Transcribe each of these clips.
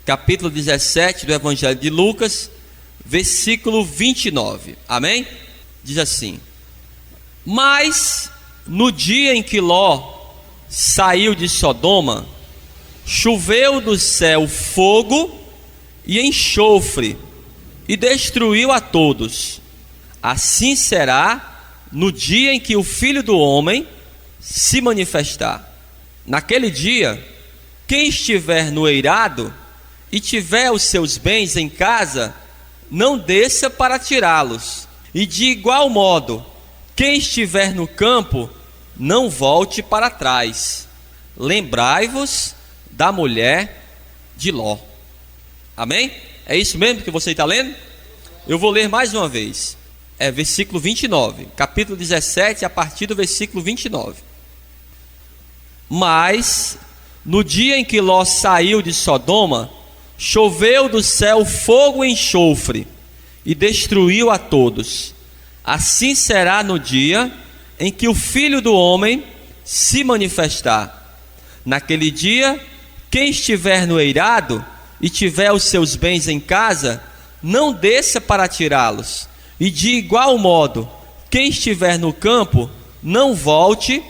capítulo 17 do Evangelho de Lucas, versículo 29. Amém? Diz assim: mas no dia em que Ló saiu de Sodoma, choveu do céu fogo e enxofre, e destruiu a todos. Assim será no dia em que o Filho do Homem se manifestar. Naquele dia, quem estiver no eirado e tiver os seus bens em casa, não desça para tirá-los. E de igual modo, quem estiver no campo, não volte para trás. Lembrai-vos da mulher de Ló. Amém? É isso mesmo que você está lendo? Eu vou ler mais uma vez. É versículo 29, capítulo 17, a partir do versículo 29. Mas no dia em que Ló saiu de Sodoma, choveu do céu fogo e enxofre, e destruiu a todos. Assim será no dia em que o Filho do Homem se manifestar. Naquele dia, quem estiver no eirado e tiver os seus bens em casa, não desça para tirá-los. E de igual modo, quem estiver no campo, não volte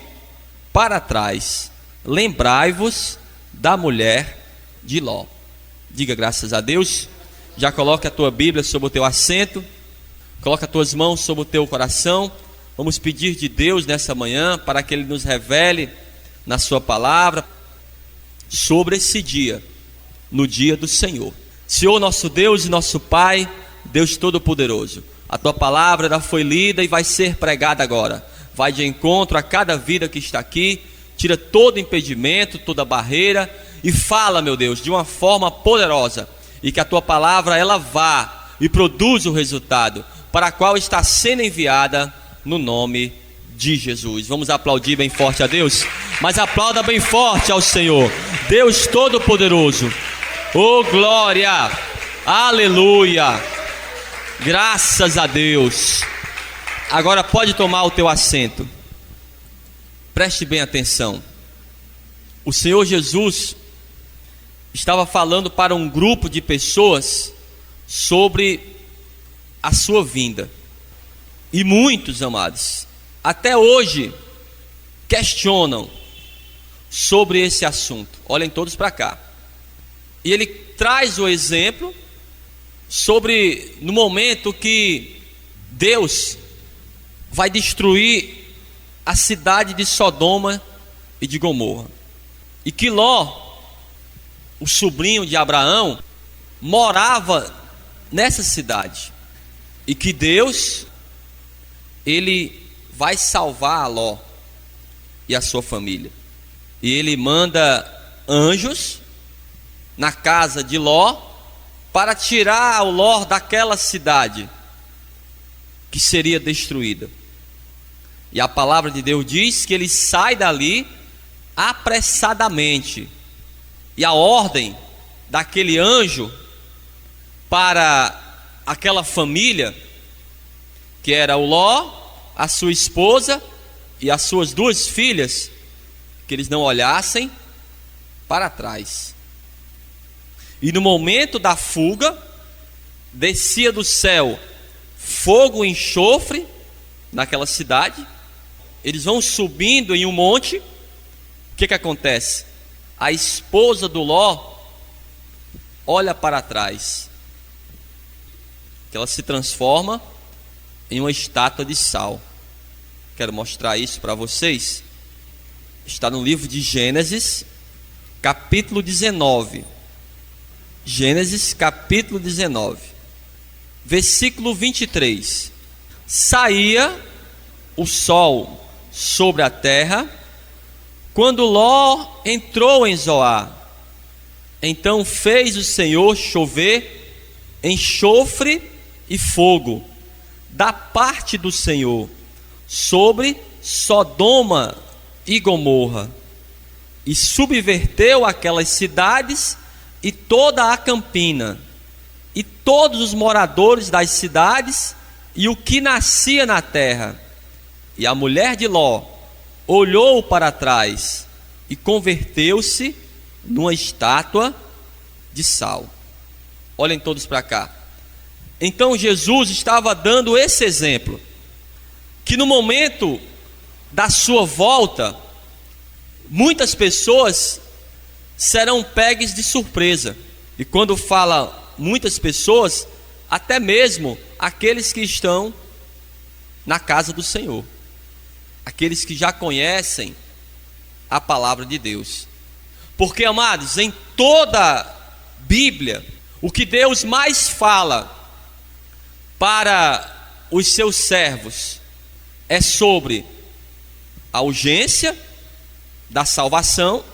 para trás. Lembrai-vos da mulher de Ló. Diga graças a Deus. Já coloque a tua Bíblia sobre o teu assento. Coloque as tuas mãos sobre o teu coração. Vamos pedir de Deus nessa manhã para que Ele nos revele na sua palavra sobre esse dia, no dia do Senhor. Senhor nosso Deus e nosso Pai, Deus Todo-Poderoso, a tua palavra já foi lida e vai ser pregada agora. Vai de encontro a cada vida que está aqui. Tira todo impedimento, toda barreira e fala, meu Deus, de uma forma poderosa, e que a tua palavra ela vá e produza o resultado para a qual está sendo enviada, no nome de Jesus. Vamos aplaudir bem forte a Deus, mas aplauda bem forte ao Senhor, Deus Todo-Poderoso. Oh glória, aleluia, graças a Deus. Agora pode tomar o teu assento. Preste bem atenção. O Senhor Jesus estava falando para um grupo de pessoas sobre a sua vinda. E muitos, amados, até hoje questionam sobre esse assunto. Olhem todos para cá. E ele traz o exemplo sobre no momento que Deus vai destruir a cidade de Sodoma e de Gomorra, e que Ló, o sobrinho de Abraão, morava nessa cidade, e que Deus, Ele vai salvar a Ló e a sua família, e Ele manda anjos na casa de Ló para tirar o Ló daquela cidade que seria destruída. E a palavra de Deus diz que ele sai dali apressadamente. E a ordem daquele anjo para aquela família, que era o Ló, a sua esposa e as suas duas filhas, que eles não olhassem para trás. E no momento da fuga, descia do céu fogo e enxofre naquela cidade. Eles vão subindo em um monte. O que acontece? A esposa do Ló olha para trás, que ela se transforma em uma estátua de sal. Quero mostrar isso para vocês. Está no livro de Gênesis, capítulo 19. Gênesis, capítulo 19, versículo 23. Saía o sol sobre a terra quando Ló entrou em Zoar. Então fez o Senhor chover enxofre e fogo da parte do Senhor sobre Sodoma e Gomorra, e subverteu aquelas cidades e toda a campina, e todos os moradores das cidades, e o que nascia na terra. E a mulher de Ló olhou para trás e converteu-se numa estátua de sal. Olhem todos para cá. Então Jesus estava dando esse exemplo, que no momento da sua volta, muitas pessoas serão pegas de surpresa. E quando fala muitas pessoas, até mesmo aqueles que estão na casa do Senhor, aqueles que já conhecem a palavra de Deus. Porque, amados, em toda a Bíblia, o que Deus mais fala para os seus servos é sobre a urgência da salvação,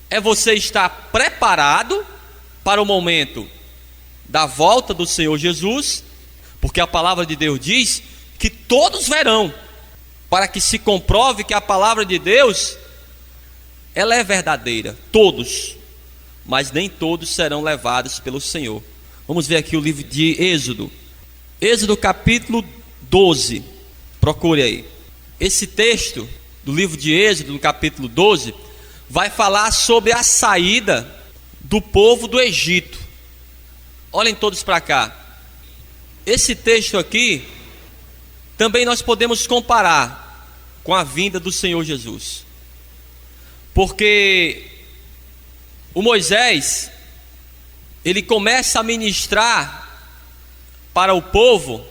é você estar preparado para o momento da volta do Senhor Jesus, porque a palavra de Deus diz que todos verão, para que se comprove que a palavra de Deus, ela é verdadeira, todos, mas nem todos serão levados pelo Senhor. Vamos ver aqui o livro de Êxodo, Êxodo capítulo 12, procure aí. Esse texto do livro de Êxodo, no capítulo 12, vai falar sobre a saída do povo do Egito. Olhem todos para cá. Esse texto aqui, também nós podemos comparar com a vinda do Senhor Jesus. Porque o Moisés, ele começa a ministrar para o povo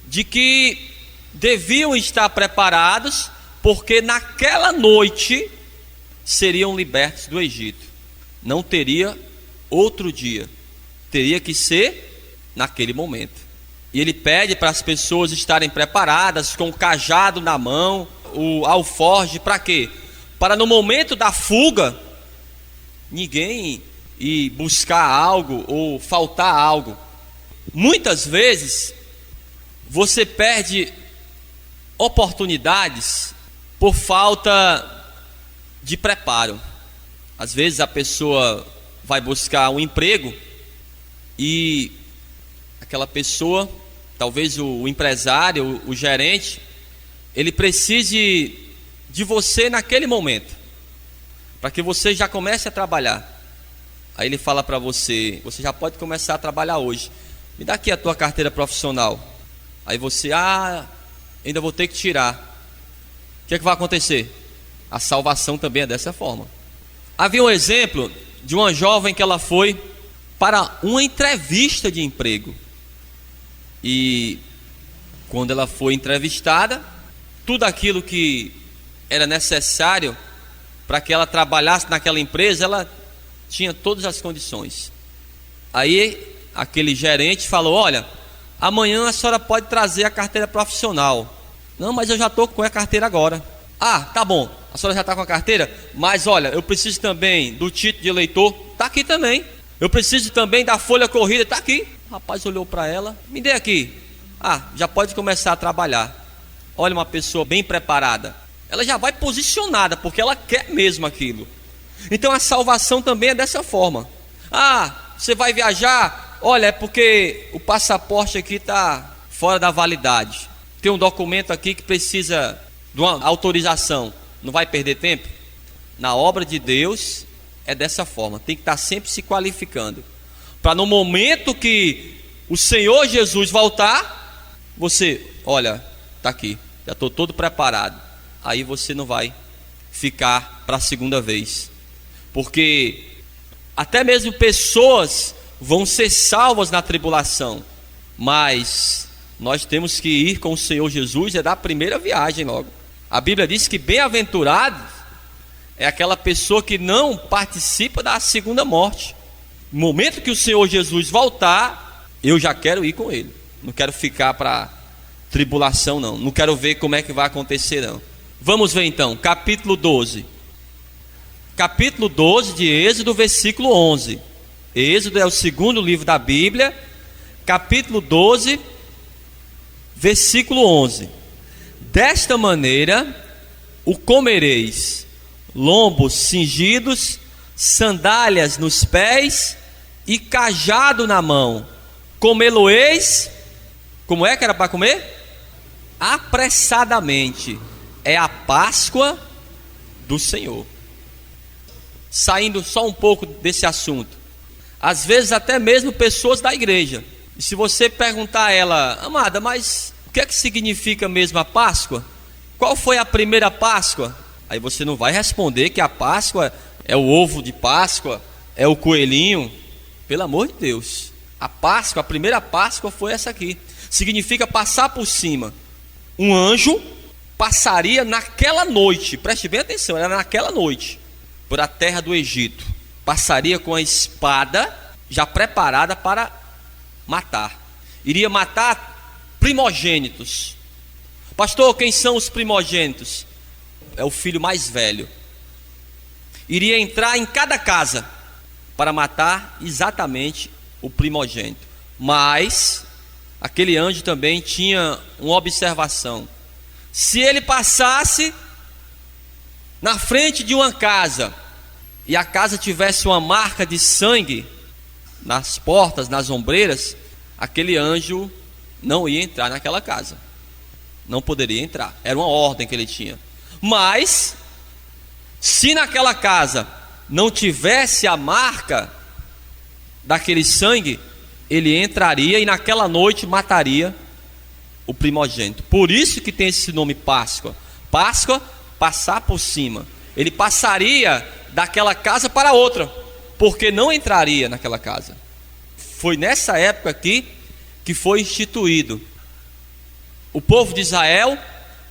de que deviam estar preparados, porque naquela noite seriam libertos do Egito. Não teria outro dia, teria que ser naquele momento. E ele pede para as pessoas estarem preparadas, com o cajado na mão, o alforje, para quê? Para no momento da fuga, ninguém ir buscar algo ou faltar algo. Muitas vezes você perde oportunidades por falta de preparo. Às vezes a pessoa vai buscar um emprego e aquela pessoa, talvez o empresário, o gerente, ele precise de você naquele momento, para que você já comece a trabalhar. Aí ele fala para você: você já pode começar a trabalhar hoje, me dá aqui a tua carteira profissional. Aí você: ainda vou ter que tirar. O que é que vai acontecer? A salvação também é dessa forma. Havia um exemplo de uma jovem que ela foi para uma entrevista de emprego. E quando ela foi entrevistada, tudo aquilo que era necessário para que ela trabalhasse naquela empresa, ela tinha todas as condições. Aí aquele gerente falou: olha, amanhã a senhora pode trazer a carteira profissional. Não, mas eu já estou com a carteira agora. Tá bom, a senhora já está com a carteira, mas olha, eu preciso também do título de eleitor, está aqui também. Eu preciso também da folha corrida, está aqui. O rapaz olhou para ela: me dê aqui. Já pode começar a trabalhar. Olha, uma pessoa bem preparada, ela já vai posicionada, porque ela quer mesmo aquilo. Então a salvação também é dessa forma. Você vai viajar? Olha, é porque o passaporte aqui está fora da validade. Tem um documento aqui que precisa de uma autorização. Não vai perder tempo? Na obra de Deus é dessa forma. Tem que estar sempre se qualificando, para no momento que o Senhor Jesus voltar, você: olha, está aqui, já estou todo preparado. Aí você não vai ficar para a segunda vez, porque até mesmo pessoas vão ser salvas na tribulação, mas nós temos que ir com o Senhor Jesus, é da primeira viagem logo. A Bíblia diz que bem-aventurado é aquela pessoa que não participa da segunda morte. No momento que o Senhor Jesus voltar, eu já quero ir com ele, não quero ficar para tribulação não quero ver como é que vai acontecer não. Vamos ver então, capítulo 12 de Êxodo, versículo 11. Êxodo é o segundo livro da Bíblia, capítulo 12, versículo 11. Desta maneira o comereis: lombos cingidos, sandálias nos pés e cajado na mão. Comê-lo-eis. Como é que era para comer? Apressadamente. É a Páscoa do Senhor. Saindo só um pouco desse assunto, às vezes até mesmo pessoas da igreja. E se você perguntar a ela: amada, mas o que é que significa mesmo a Páscoa? Qual foi a primeira Páscoa? Aí você não vai responder que a Páscoa é o ovo de Páscoa, é o coelhinho. Pelo amor de Deus, a Páscoa, a primeira Páscoa foi essa aqui. Significa passar por cima. Um anjo passaria naquela noite, preste bem atenção, era naquela noite, por a terra do Egito. Passaria com a espada já preparada para matar. Iria matar primogênitos. Pastor, quem são os primogênitos? É o filho mais velho. Iria entrar em cada casa para matar exatamente o primogênito. Mas aquele anjo também tinha uma observação: se ele passasse na frente de uma casa e a casa tivesse uma marca de sangue nas portas, nas ombreiras, aquele anjo não ia entrar naquela casa, não poderia entrar. Era uma ordem que ele tinha. Mas se naquela casa não tivesse a marca daquele sangue, ele entraria e naquela noite mataria o primogênito. Por isso que tem esse nome Páscoa. Páscoa, passar por cima. Ele passaria daquela casa para outra, porque não entraria naquela casa. Foi nessa época aqui que foi instituído. O povo de Israel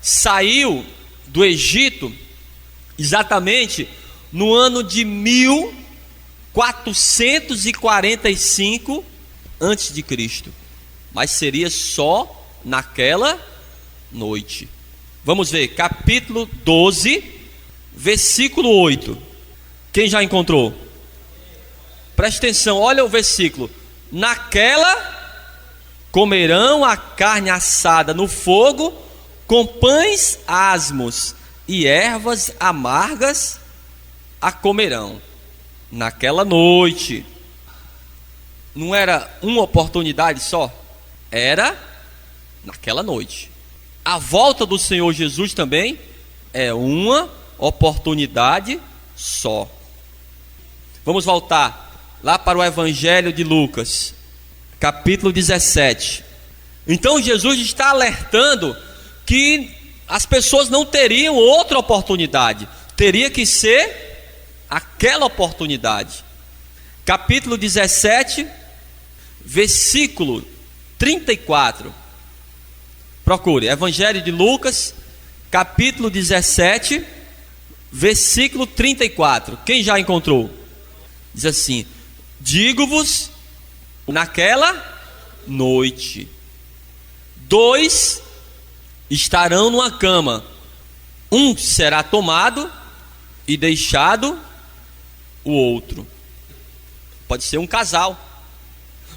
saiu do Egito exatamente no ano de 1445 antes de Cristo. Mas seria só naquela noite. Vamos ver, capítulo 12, versículo 8. Quem já encontrou? Preste atenção, olha o versículo. Naquela comerão a carne assada no fogo, com pães asmos e ervas amargas a comerão. Naquela noite. Não era uma oportunidade só? Era naquela noite. A volta do Senhor Jesus também é uma oportunidade só. Vamos voltar lá para o Evangelho de Lucas, capítulo 17. Então Jesus está alertando que as pessoas não teriam outra oportunidade, teria que ser aquela oportunidade. Capítulo 17, versículo 34. Procure, Evangelho de Lucas, capítulo 17, versículo 34. Quem já encontrou? Diz assim: digo-vos, naquela noite, 2 estarão numa cama, um será tomado e deixado o outro. Pode ser um casal,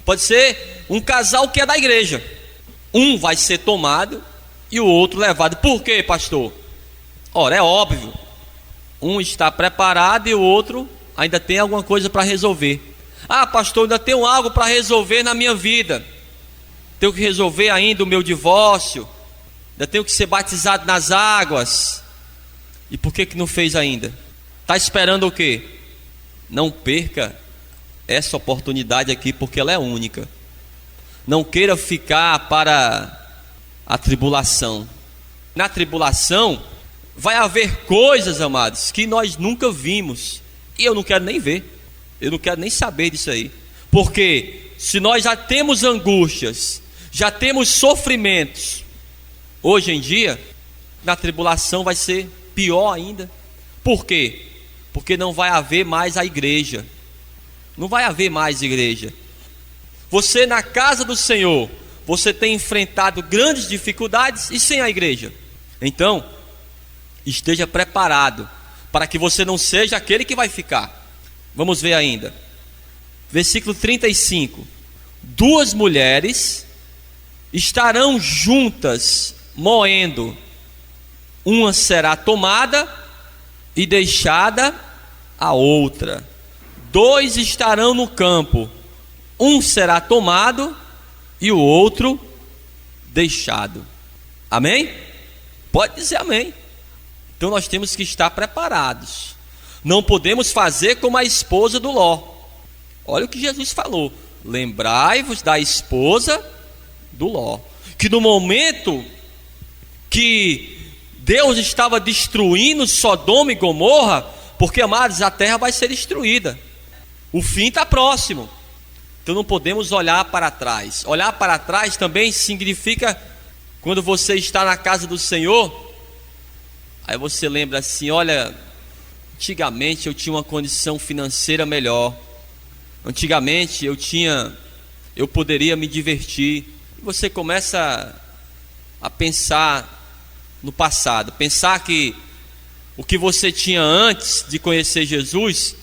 pode ser um casal que é da igreja. Um vai ser tomado e o outro levado. Por quê, pastor? Ora, é óbvio. Um está preparado e o outro ainda tem alguma coisa para resolver. Ah, pastor, ainda tenho algo para resolver na minha vida. Tenho que resolver ainda o meu divórcio. Ainda tenho que ser batizado nas águas. E por que não fez ainda? Está esperando o quê? Não perca essa oportunidade aqui, porque ela é única. Não queira ficar para a tribulação. Na tribulação vai haver coisas, amados, que nós nunca vimos. E eu não quero nem ver. Eu não quero nem saber disso aí. Porque se nós já temos angústias, já temos sofrimentos, hoje em dia, na tribulação vai ser pior ainda. Por quê? Porque não vai haver mais a igreja. Não vai haver mais igreja. Você na casa do Senhor, você tem enfrentado grandes dificuldades e sem a igreja. Então, esteja preparado para que você não seja aquele que vai ficar. Vamos ver ainda. Versículo 35. 2 mulheres estarão juntas moendo. Uma será tomada e deixada a outra. 2 estarão no campo. Um será tomado e o outro deixado. Amém? Pode dizer amém. Então nós temos que estar preparados. Não podemos fazer como a esposa do Ló. Olha o que Jesus falou: lembrai-vos da esposa do Ló. Que no momento que Deus estava destruindo Sodoma e Gomorra, porque, amados, a terra vai ser destruída, o fim está próximo. Então não podemos olhar para trás. Olhar para trás também significa, quando você está na casa do Senhor, aí você lembra assim: olha, antigamente eu tinha uma condição financeira melhor, antigamente eu poderia me divertir. E você começa a pensar no passado, pensar que o que você tinha antes de conhecer Jesus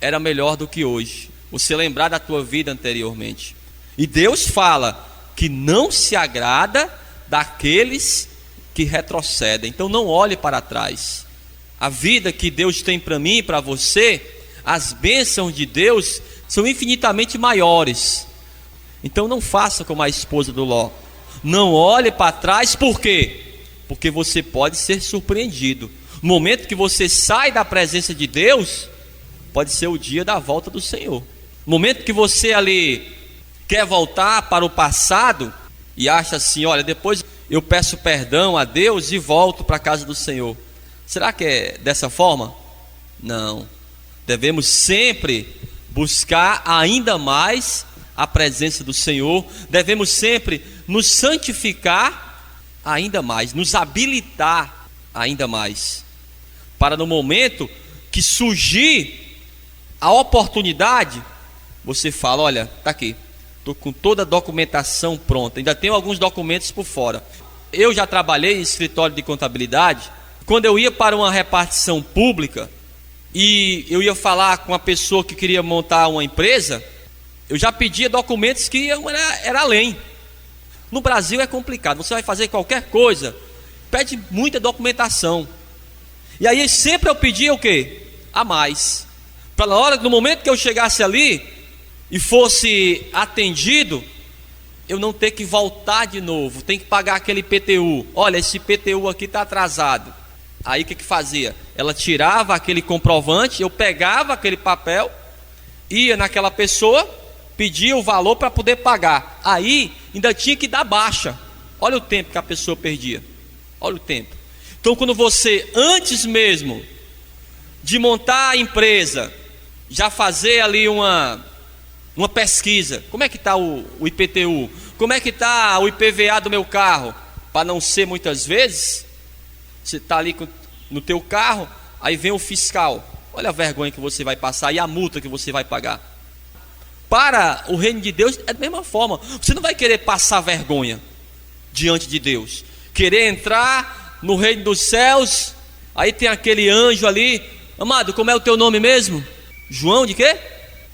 era melhor do que hoje. Você lembrar da tua vida anteriormente. E Deus fala que não se agrada daqueles que retrocedem. Então não olhe para trás. A vida que Deus tem para mim e para você, as bênçãos de Deus são infinitamente maiores. Então não faça como a esposa do Ló. Não olhe para trás. Por quê? Porque você pode ser surpreendido. No momento que você sai da presença de Deus, pode ser o dia da volta do Senhor. No momento que você ali quer voltar para o passado e acha assim: olha, depois eu peço perdão a Deus e volto para a casa do Senhor. Será que é dessa forma? Não. Devemos sempre buscar ainda mais a presença do Senhor. Devemos sempre nos santificar ainda mais, nos habilitar ainda mais, para no momento que surgir a oportunidade, você fala: olha, está aqui, estou com toda a documentação pronta, ainda tenho alguns documentos por fora. Eu já trabalhei em escritório de contabilidade. Quando eu ia para uma repartição pública e eu ia falar com uma pessoa que queria montar uma empresa, eu já pedia documentos que era além. No Brasil é complicado, você vai fazer qualquer coisa, pede muita documentação. E aí sempre eu pedia o quê? A mais. Para na hora, no momento que eu chegasse ali e fosse atendido, eu não ter que voltar de novo, tem que pagar aquele IPTU. Olha, esse IPTU aqui está atrasado. Aí o que fazia? Ela tirava aquele comprovante, eu pegava aquele papel, ia naquela pessoa, pedia o valor para poder pagar. Aí ainda tinha que dar baixa. Olha o tempo que a pessoa perdia. Olha o tempo. Então quando você, antes mesmo de montar a empresa, já fazer ali uma pesquisa: como é que está o IPTU? Como é que está o IPVA do meu carro? Para não ser muitas vezes, você está ali no teu carro, aí vem o fiscal. Olha a vergonha que você vai passar e a multa que você vai pagar. Para o reino de Deus é da mesma forma. Você não vai querer passar vergonha diante de Deus, querer entrar no reino dos céus. Aí tem aquele anjo ali: amado, como é o teu nome mesmo? João de quê?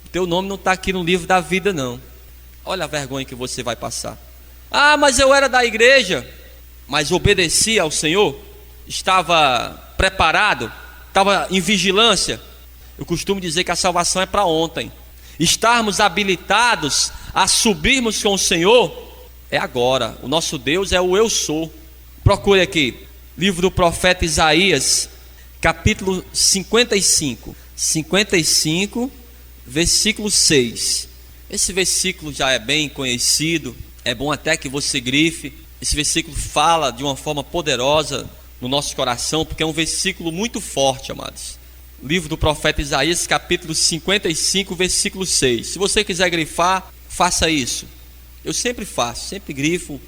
O teu nome não está aqui no livro da vida não. Olha a vergonha que você vai passar. Ah, mas eu era da igreja, mas obedecia ao Senhor, estava preparado, estava em vigilância. Eu costumo dizer que a salvação é para ontem. Estarmos habilitados a subirmos com o Senhor é agora. O nosso Deus é o eu sou. Procure aqui, livro do profeta Isaías, capítulo 55, versículo 6. Esse versículo já é bem conhecido, é bom até que você grife. Esse versículo fala de uma forma poderosa no nosso coração, porque é um versículo muito forte, amados. Livro do profeta Isaías, capítulo 55, versículo 6. Se você quiser grifar, faça isso. Eu sempre faço, sempre grifo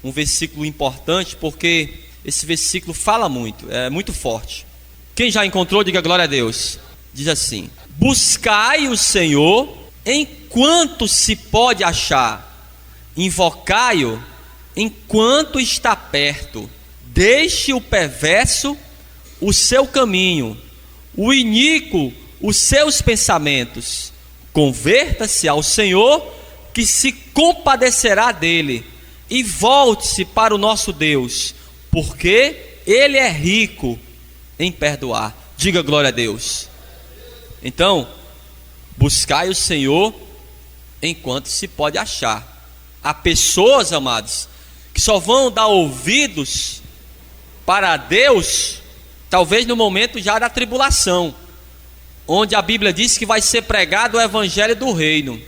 um versículo importante, porque esse versículo fala muito, é muito forte. Quem já encontrou, diga glória a Deus. Diz assim: buscai o Senhor enquanto se pode achar, invocai-o enquanto está perto. Deixe o perverso o seu caminho, o iníquo os seus pensamentos. Converta-se ao Senhor, que se compadecerá dele, e volte-se para o nosso Deus, porque Ele é rico em perdoar. Diga glória a Deus. Então, buscai o Senhor enquanto se pode achar. Há pessoas, amados, que só vão dar ouvidos para Deus talvez no momento já da tribulação. onde a Bíblia diz que vai ser pregado o evangelho do reino.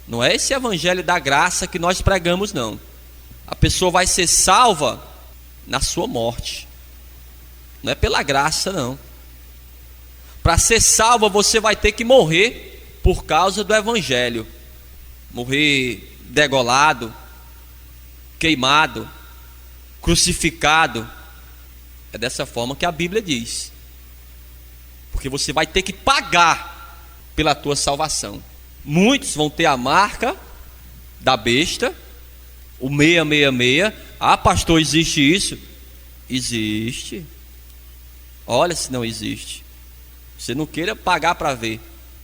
Não é esse evangelho da graça que nós pregamos, não. A pessoa vai ser salva na sua morte. Não é pela graça, não. Para ser salva, você vai ter que morrer por causa do evangelho. Morrer degolado, queimado, crucificado. É dessa forma que a Bíblia diz. Porque você vai ter que pagar pela tua salvação. Muitos vão ter a marca da besta, o 666. Ah, pastor, existe isso? Existe. Olha se não existe. Você não queira pagar para ver.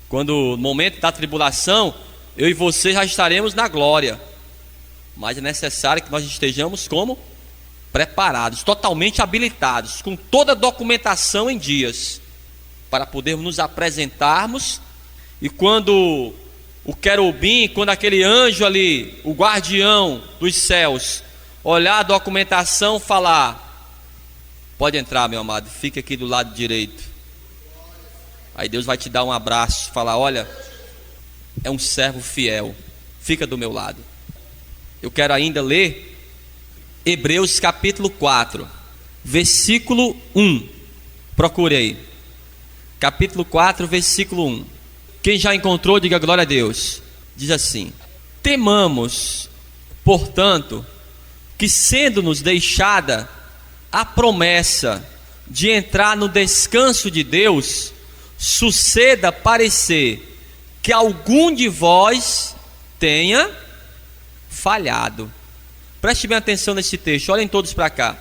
Quando no momento da tribulação, eu e você já estaremos na glória. Mas é necessário que nós estejamos como? Preparados, totalmente habilitados, com toda a documentação em dias, para podermos nos apresentarmos. E quando o querubim, quando aquele anjo ali, o guardião dos céus, olhar a documentação, falar: pode entrar, meu amado, fica aqui do lado direito. Aí Deus vai te dar um abraço, falar: olha, é um servo fiel, fica do meu lado. Eu quero ainda ler Hebreus capítulo 4, versículo 1. Procure aí. Capítulo 4, versículo 1. Quem já encontrou, diga glória a Deus. Diz assim: temamos, portanto, que sendo-nos deixada a promessa de entrar no descanso de Deus, suceda parecer que algum de vós tenha falhado. Preste bem atenção nesse texto, olhem todos para cá.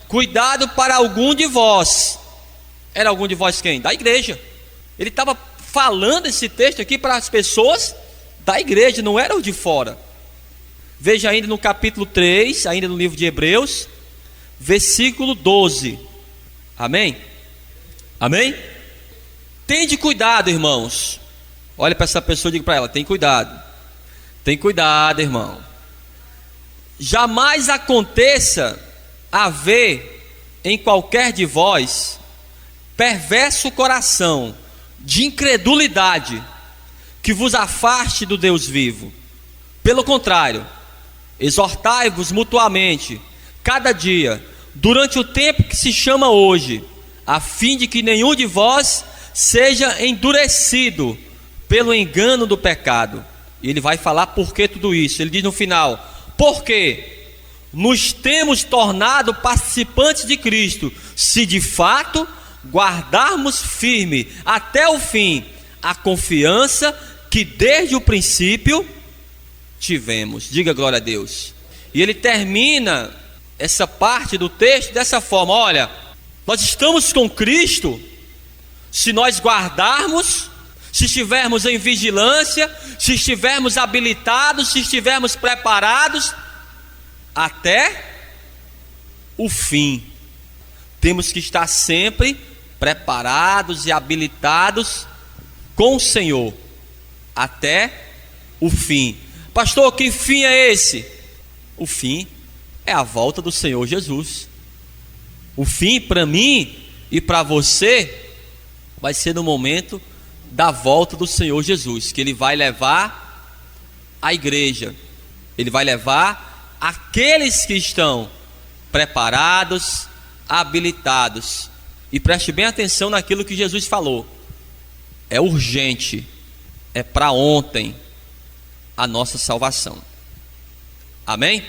Cuidado para algum de vós. Era algum de vós quem? Da igreja. Ele estava falando esse texto aqui para as pessoas da igreja, não era o de fora. Veja ainda no capítulo 3, ainda no livro de Hebreus, versículo 12. Amém? Amém? Tende cuidado, irmãos. Olha para essa pessoa e diga para ela: tem cuidado. Tem cuidado, irmão. Jamais aconteça haver em qualquer de vós perverso coração de incredulidade que vos afaste do Deus vivo. Pelo contrário, exortai-vos mutuamente cada dia, durante o tempo que se chama hoje, a fim de que nenhum de vós seja endurecido pelo engano do pecado. E ele vai falar por que tudo isso. Ele diz no final: porque nos temos tornado participantes de Cristo, se de fato guardarmos firme até o fim a confiança que desde o princípio tivemos. Diga glória a Deus. E ele termina essa parte do texto dessa forma: olha, nós estamos com Cristo se nós guardarmos, se estivermos em vigilância, se estivermos habilitados, se estivermos preparados até o fim. Temos que estar sempre preparados e habilitados com o Senhor até o fim. Pastor, que fim é esse? O fim é a volta do Senhor Jesus. O fim para mim e para você vai ser no momento da volta do Senhor Jesus, que Ele vai levar a igreja, Ele vai levar aqueles que estão preparados, habilitados. E preste bem atenção naquilo que Jesus falou: é urgente, é para ontem a nossa salvação. Amém?